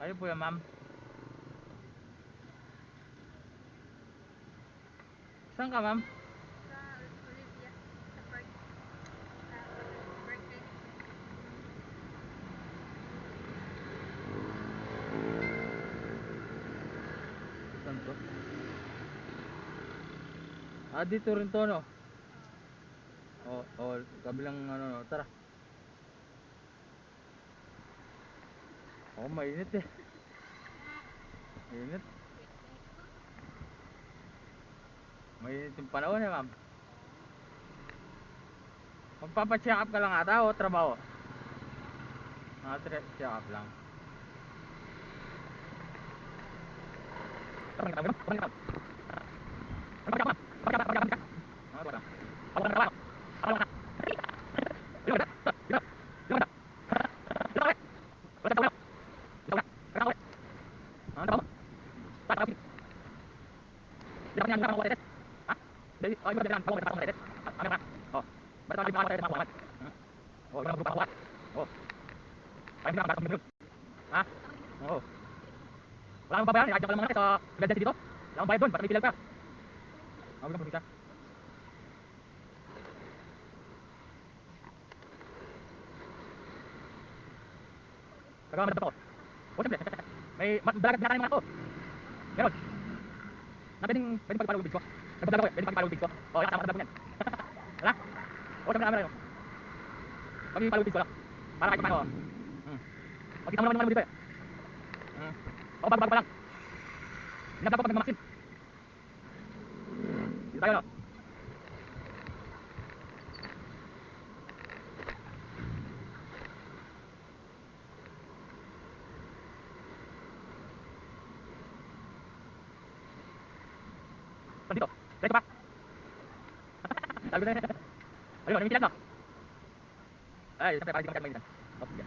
Kayo po yan, ma'am. Saan ka, ma'am? Sa Olivia, sa park, sa birthday. Saan to? Ah, dito rin to, no? Kabilang ano, no? Tara. Oh, mainit eh. Mainit. Mainit yung panahon eh, ma'am. Magpapacheck up ka lang ata o trabaho? Check up lang. Ha? Oo. Wala nang babayaran, i-adjust ka lang mga sa emergency dito. Wala nang bayad doon, basta may pilag ka. Huwag lang probinsya. Kagawa mo na to. O siyempre, may balagat binaka ng mga to. Meron. Na pwedeng pagpapalo yung bids ko. Nagbablog ako eh, pwedeng pagpapalo yung bids ko. O, yan, kasama ko na yan. Wala? O, siyempre namin na yun. Pag-ipalo yung bids ko lang. Para kahit paano. Pagkita mo naman yung dito eh. O, bago pa lang. Hinabla ko pag nagmamaksin. Dito tayo no. Saan dito? Diretso pa. Sabi ko na yun. Ayun, may pilag no. Ay, siyempre, para di ka masyadong mainitan. O, sige.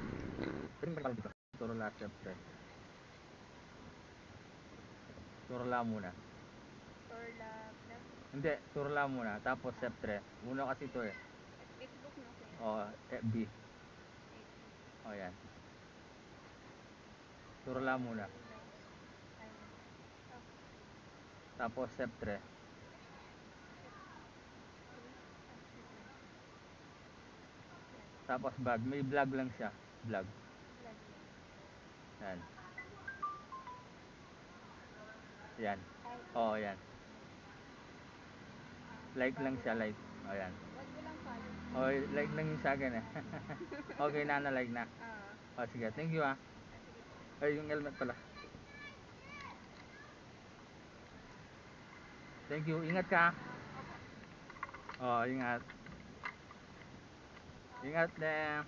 Pwedeng pagpapalo yung bids ko. Turo lahat siyempre. Turla muna. Orla Vlog. Hindi, turla muna. Tapos siyempre. Una kasi ito eh. Facebook no kuya? O, FB. O, yan. Turla muna. Tapos siyempre. Tapos vlog. May vlog lang siya. Vlog. Yan. Yan. O, yan. Like lang siya, like. O, yan. Wag mo lang follow. O, like lang yung sa akin eh. Okay na, like na. O, sige. Thank you ah. Sige po. Ay, yung helmet pala. Thank you. Ingat ka. Opo. O, ingat. Ingat na.